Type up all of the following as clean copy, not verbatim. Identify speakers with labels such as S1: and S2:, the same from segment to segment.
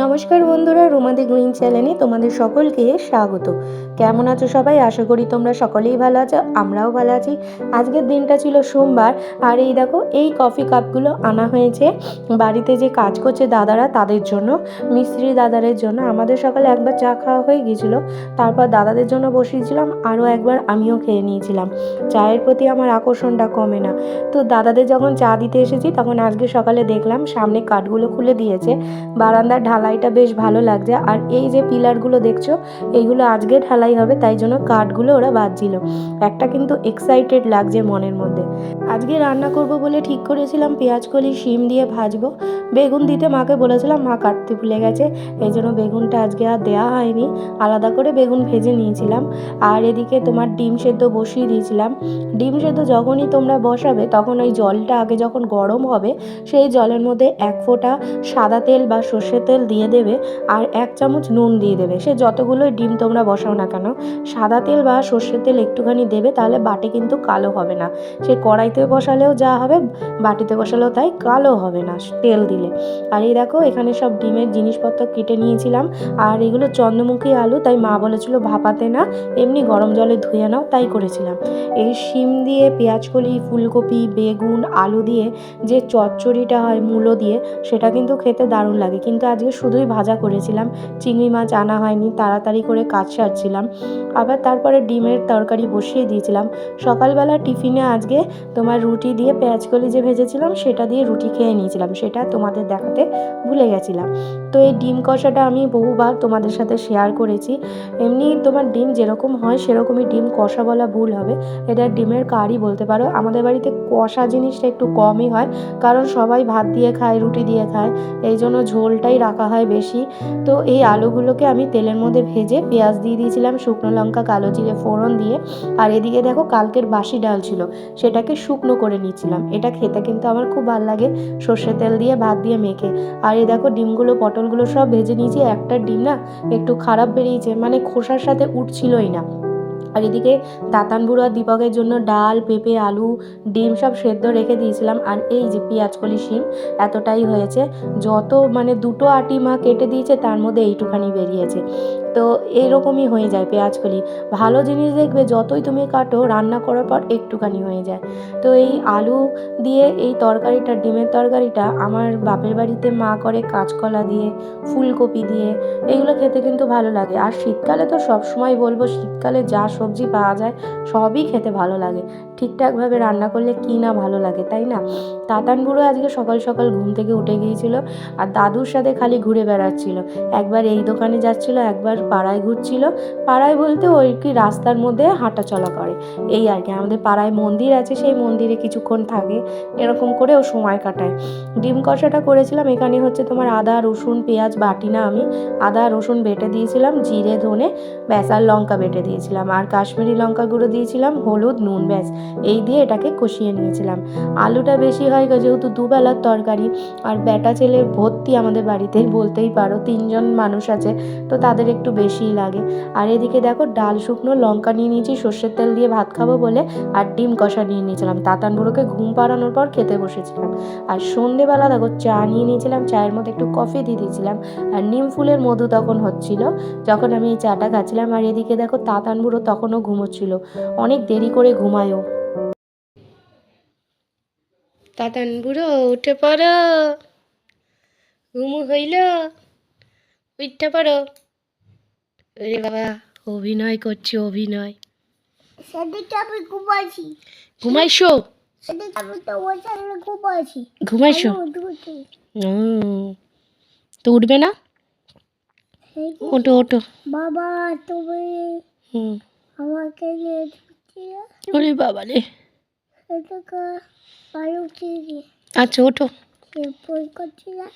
S1: নমস্কার বন্ধুরা, রুমাদি গ্রিন চ্যানেলে তোমাদের সকলকে স্বাগত। কেমন আছো সবাই? আশা করি তোমরা সকলেই ভালো আছো, আমরাও ভালো আছি। আজকের দিনটা ছিল সোমবার, আর এই দেখো এই কফি কাপগুলো আনা হয়েছে বাড়িতে যে কাজ করছে দাদারা তাদের জন্য, মিস্ত্রি দাদাদের জন্য। আমাদের সকালে একবার চা খাওয়া হয়ে গিয়েছিলো, তারপর দাদাদের জন্য বসিয়েছিলাম, আরও একবার আমিও খেয়ে নিয়েছিলাম। চায়ের প্রতি আমার আকর্ষণটা কমে না। তো দাদাদের যখন চা দিতে এসেছি তখন আজকে সকালে দেখলাম সামনে কাঠগুলো খুলে দিয়েছে, বারান্দার ঢালাইটা বেশ ভালো লাগছে। আর এই যে পিলারগুলো দেখছো, এইগুলো আজকে ঢালাই হবে, তাই জন্য কাঠগুলো ওরা বাঁধছিল। একটা কিন্তু এক্সাইটেড লাগছে মনের মধ্যে। আজকে রান্না করব বলে ঠিক করেছিলাম পেঁয়াজকলি শিম দিয়ে ভাজবো। বেগুন দিতে মাকে বলেছিলাম, মা কাটতে ভুলে গেছে, এই জন্য বেগুনটা আজকে আর দেওয়া হয়নি। আলাদা করে বেগুন ভেজে নিয়েছিলাম। আর এদিকে তোমার ডিম সেদ্ধ বসিয়ে দিয়েছিলাম। ডিম সেদ্ধ যখনই তোমরা বসাবে তখন ওই জলটা আগে যখন গরম হবে, সেই জলের মধ্যে এক ফোঁটা সাদা তেল বা সর্ষের তেল দিয়ে দেবে, আর 1 চামচ নুন দিয়ে দেবে। সে যতগুলোই ডিম তোমরা বসাও না কেন, সাদা তেল বা সর্ষের তেল একটুখানি দেবে, তাহলে বাটি কিন্তু কালো হবে না। সে কড়াইতে বসালেও যা হবে, বাটিতে বসালেও তাই, কালো হবে না তেল দিলে। আর এই দেখো এখানে সব ডিমের জিনিসপত্র কেটে নিয়েছিলাম। আর এগুলো চন্দ্রমুখী আলু, তাই মা বলেছিল ভাপাতে না, এমনি গরম জলে ধুয়ে নাও, তাই করেছিলাম। এই শিম দিয়ে পেঁয়াজকলি, ফুলকপি, বেগুন, আলু দিয়ে যে চচ্চড়িটা হয় মূলো দিয়ে, সেটা কিন্তু খেতে দারুণ লাগে। কিন্তু আজকে শুধুই ভাজা করেছিলাম, চিংড়ি মাছ আনা হয়নি, তাড়াতাড়ি করে কাজ সারছিলাম। আবার তারপরে ডিমের তরকারি বসিয়ে দিয়েছিলাম। সকালবেলা টিফিনে আজকে তোমার রুটি দিয়ে পেঁয়াজকলি যে ভেজেছিলাম সেটা দিয়ে রুটি খেয়ে নিয়েছিলাম, সেটা তোমাদের দেখাতে ভুলে গেছিলাম। তো এই ডিম কষাটা আমি বহুবার তোমাদের সাথে শেয়ার করেছি। এমনি তোমার ডিম যেরকম হয় সেরকমই ডিম কষা বলা ভুল হবে, এটা ডিমের কারি বলতে পারো। আমাদের বাড়িতে কষা জিনিসটা একটু কমই হয়, কারণ সবাই ভাত দিয়ে খায়, রুটি দিয়ে খায়, এই জন্য ঝোলটাই রাখা হয় বেশি। তো এই আলুগুলোকে আমি তেলের মধ্যে ভেজে পেঁয়াজ দিয়ে দিয়েছিলাম, শুকনো লঙ্কা, কালো জিরে ফোড়ন দিয়ে। আর এদিকে দেখো কালকের বাসি ডাল ছিল, সেটাকে শুকনো করে নিচ্ছিলাম। এটা খেতে কিন্তু আমার খুব ভালো লাগে, সর্ষে তেল দিয়ে ভাত দিয়ে মেখে। আর এই দেখো ডিমগুলো, পটলগুলো সব ভেজে নিয়েছি। একটা ডিম না একটু খারাপ বেরিয়েছে, মানে খোসার সাথে উঠছিলই না। আর এদিকে তাতান বুড়ো আর দীপকের জন্য ডাল, পেঁপে, আলু, ডিম সব সেদ্ধ রেখে দিয়েছিলাম। আর এই যে পেঁয়াজকলি শিম এতটাই হয়েছে, যত মানে 2টো আটি মা কেটে দিয়েছে তার মধ্যে এইটুখানি বেরিয়েছে। তো এইরকমই হয়ে যায় পেঁয়াজকলি। ভালো জিনিস দেখবে যতই তুমি কাটো, রান্না করার পর একটুখানি হয়ে যায়। তো এই আলু দিয়ে এই তরকারিটা, ডিমের তরকারিটা আমার বাপের বাড়িতে মা করে কাঁচকলা দিয়ে, ফুলকপি দিয়ে। এইগুলো খেতে কিন্তু ভালো লাগে। আর শীতকালে তো সবসময় বলবো, শীতকালে যা সবজি পাওয়া যায় সবই খেতে ভালো লাগে। ঠিকঠাকভাবে রান্না করলে কি না ভালো লাগে, তাই না? তাতান বুড়ো আজকে সকাল সকাল ঘুম থেকে উঠে গিয়েছিল, আর দাদুর সাথে খালি ঘুরে বেড়াচ্ছিল। একবার এই দোকানে যাচ্ছিল, একবার পাড়ায় ঘুরছিল। পাড়ায় বলতে ওই কি রাস্তার মধ্যে হাঁটা চলা করে, এই আর কি। আমাদের পাড়ায় মন্দির আছে, সেই মন্দিরে কিছুক্ষণ থাকে, এরকম করে ও সময় কাটায়। ডিম কষাটা করেছিলাম, এখানে হচ্ছে তোমার আদা, রসুন, পেঁয়াজ বাটি না, আমি আদা রসুন বেটে দিয়েছিলাম, জিরে, ধনে, ব্যাস, আর লঙ্কা বেটে দিয়েছিলাম, আর কাশ্মীরি লঙ্কা গুঁড়ো দিয়েছিলাম, হলুদ, নুন, ব্যাস, এই দিয়ে এটাকে কষিয়ে নিয়েছিলাম। আলুটা বেশি হয় যেহেতু দুবেলার তরকারি, আর বেটা ছেলে ভর্তি আমাদের বাড়িতে, বলতেই পারো 3জন মানুষ আছে, তো তাদের একটু বেশিই লাগে। আর এদিকে দেখো ডাল, শুকনো লঙ্কা নিয়ে নিয়েছি সর্ষের তেল দিয়ে ভাত খাবো বলে, আর ডিম কষা নিয়ে নিয়েছিলাম। তাতান বুড়োকে ঘুম পাড়ানোর পর খেতে বসেছিলাম। আর সন্ধেবেলা দেখো চা নিয়ে নিয়েছিলাম, চায়ের মধ্যে একটু কফি দিয়ে দিয়েছিলাম, আর নিম ফুলের মধু তখন হচ্ছিল যখন আমি এই চাটা খাচ্ছিলাম। আর এদিকে দেখো তাতান বুড়ো তখনও ঘুমোচ্ছিল, অনেক দেরি করে ঘুমায়ও। তাতান বুড়ো উঠে পড়ো, ঘুমু হইল, উঠতে পারো। ওরে বাবা, অভিনয় করছে, অভিনয়।
S2: সেদিকে আমি ঘুমাইছি।
S1: ঘুমাইছো?
S2: সেদিকে আমি তো ওই সামনে ঘুমাইছি।
S1: ঘুমাইছো? তো উঠবে না? ওঠো ওঠো।
S2: বাবা তুমি আমাকে নিয়ে ঢুকছিলে।
S1: ওরে বাবা রে।
S2: সেটাকে পায়ে উঠিয়ে
S1: আচ্ছা ওঠো।
S2: বই করছিলাম,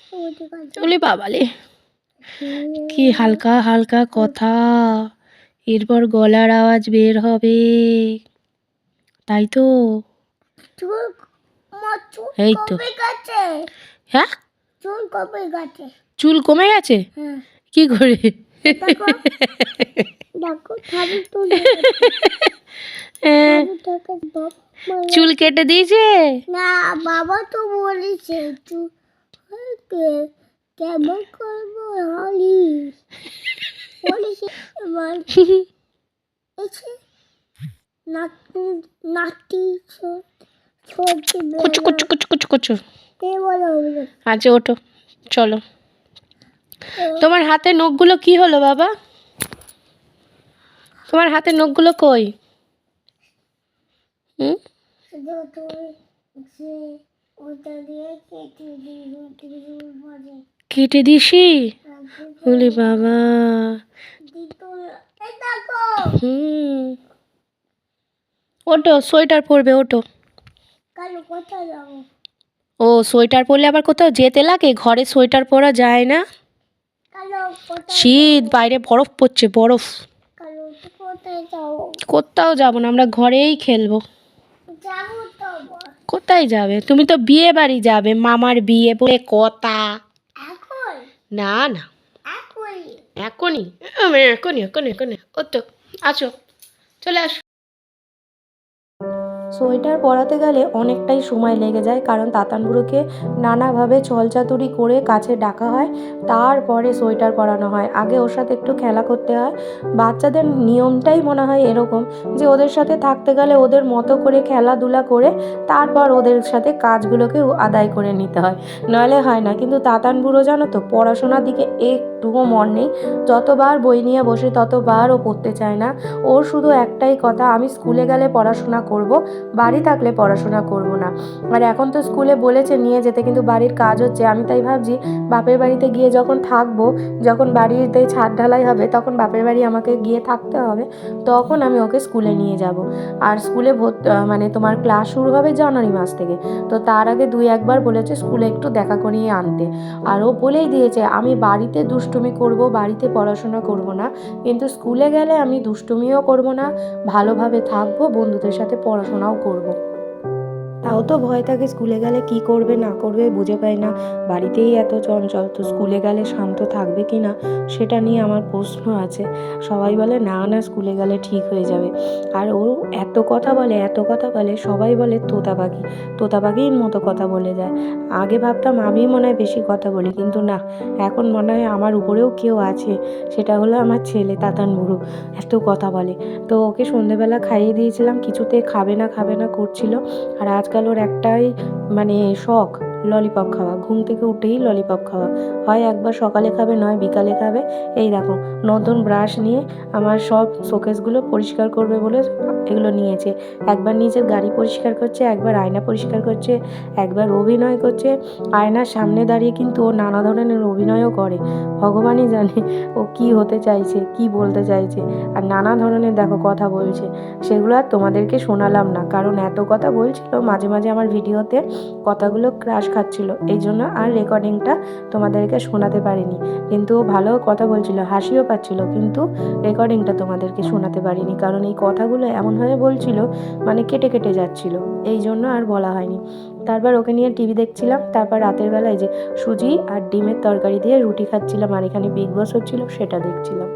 S1: ওরে বাবা রে, কি হালকা হালকা কথা, এরপর গলার আওয়াজ বের হবে, তাই তো? এই তো। হ্যাঁ,
S2: চুল কমে গেছে।
S1: চুল কমে গেছে?
S2: হ্যাঁ।
S1: কি করে?
S2: দেখো খাবি তো।
S1: চুল কেটে দিয়েছে?
S2: না, বাবা তো বলেছে কেমন করবো হলি বলিস এবার এসে নাটি সর্দি
S1: কুচু কুচু কুচু কুচু কুচু।
S2: কে বলো
S1: আচ্ছা ওঠো, চলো। তোমার হাতের নখগুলো কি হলো বাবা? তোমার হাতের নখগুলো কই? হুম?
S2: ওটা দিয়ে কেটে দিই
S1: কেটে দিছি? বলি বাবা। হুম, ওঠো, সোয়েটার পরবে, ওঠো।
S2: কালো কোথায় যাবো?
S1: ও, সোয়েটার পরলে আবার কোথাও যেতে লাগে? ঘরে সোয়েটার পরা যায় না।
S2: কালো কোথায়
S1: শীত, বাইরে বরফ পড়ছে, বরফ।
S2: কালো কোথায় যাবো?
S1: কোথাও যাবো না, আমরা ঘরেই খেলবো।
S2: যাবো তো আবার।
S1: কোথায় যাবে? তুমি তো বিয়ে বাড়ি যাবে, মামার বিয়ে বলে কথা।
S2: এখন
S1: না না,
S2: এখনই
S1: এখনই? এখনই এখনই এখনই, ও তো, আসো, চলে আসো। সোয়েটার পরাতে গেলে অনেকটাই সময় লেগে যায়, কারণ তাতানগুলোকে নানাভাবে ছলচাতুরি করে কাছে ডাকা হয়, তারপরে সোয়েটার পরানো হয়। আগে ওর সাথে একটু খেলা করতে হয়। বাচ্চাদের নিয়মটাই মনে হয় এরকম, যে ওদের সাথে থাকতে গেলে ওদের মতো করে খেলাধুলা করে তারপর ওদের সাথে কাজগুলোকে আদায় করে নিতে হয়, নইলে হয় না। কিন্তু তাতান বুড়ো জানো তো, পড়াশোনার দিকে একটুও মন নেই। যতবার বই নিয়ে বসে ততবার ও পড়তে চায় না। ওর শুধু একটাই কথা, আমি স্কুলে গেলে পড়াশোনা করব, বাড়ি থাকলে পড়াশোনা করব না। আর এখন তো স্কুলে বলেছে নিয়ে যেতে, কিন্তু বাড়ির কাজ হচ্ছে। আমি তাই ভাবছি বাপের বাড়িতে গিয়ে যখন থাকবো, যখন বাড়িতে ছাদ ঢালাই হবে, তখন বাপের বাড়ি আমাকে গিয়ে থাকতে হবে, তখন আমি ওকে স্কুলে নিয়ে যাব। আর স্কুলে মানে তোমার ক্লাস শুরু হবে জানুয়ারি মাস থেকে, তো তার আগে 2-1বার বলেছে স্কুলে একটু দেখা করিয়ে আনতে। আর ও বলেই দিয়েছে আমি বাড়িতে দুষ্টুমি করব, বাড়িতে পড়াশোনা করব না, কিন্তু স্কুলে গেলে আমি দুষ্টুমিও করব না, ভালোভাবে থাকবো, বন্ধুদের সাথে পড়াশোনাও করব। তাও তো ভয় থাকে স্কুলে গেলে কি করবে না করবে বুঝে পাই না। বাড়িতেই এত চঞ্চল, তো স্কুলে গেলে শান্ত থাকবে কি না সেটা নিয়ে আমার প্রশ্ন আছে। সবাই বলে না না স্কুলে গেলে ঠিক হয়ে যাবে। আর ও এত কথা বলে, এত কথা বলে, সবাই বলে তোতা পাখি, তোতা পাখির মতো কথা বলে যায়। আগে ভাবতাম আমি মনে হয় বেশি কথা বলি, কিন্তু না, এখন মনে হয় আমার উপরেও কেউ আছে, সেটা হলো আমার ছেলে তাতান বুড়ো, এত কথা বলে। তো ওকে সন্ধেবেলা খাইয়ে দিয়েছিলাম, কিছুতে খাবে না করছিল। আর আজকাল ওর একটাই মানে শখ, ললিপপ খাওয়া। ঘুম থেকে উঠেই ললিপপ খাওয়া, হয় একবার সকালে খাবে, নয় বিকালে খাবে। এই দেখো, নতুন ব্রাশ নিয়ে আমার সব শোকেসগুলো পরিষ্কার করবে বলে এগুলো নিয়েছে। একবার নিজের গাড়ি পরিষ্কার করছে, একবার আয়না পরিষ্কার করছে, একবার অভিনয় করছে। আয়নার সামনে দাঁড়িয়ে কিন্তু ও নানা ধরনের অভিনয়ও করে, ভগবানই জানে ও কি হতে চাইছে, কি বলতে চাইছে। আর নানা ধরনের দেখো কথা বলছে, সেগুলো আর তোমাদেরকে শোনালাম না, কারণ এত কথা বলছিল মাঝে মাঝে আমার ভিডিওতে কথাগুলো ক্রাশ খাচ্ছিল, এই জন্য আর রেকর্ডিংটা তোমাদেরকে শোনাতে পারিনি। কিন্তু ও ভালো কথা বলছিল, হাসিও পাচ্ছিল, কিন্তু রেকর্ডিংটা তোমাদেরকে শোনাতে পারিনি, কারণ এই কথাগুলো এমনভাবে বলছিল মানে কেটে কেটে যাচ্ছিল, এই জন্য আর বলা হয়নি। তারপর ওকে নিয়ে টিভি দেখছিলাম, তারপর রাতের বেলায় যে সুজি আর ডিমের তরকারি দিয়ে রুটি খাচ্ছিলাম, আর এখানে বিগ বস হচ্ছিল সেটা দেখছিলাম।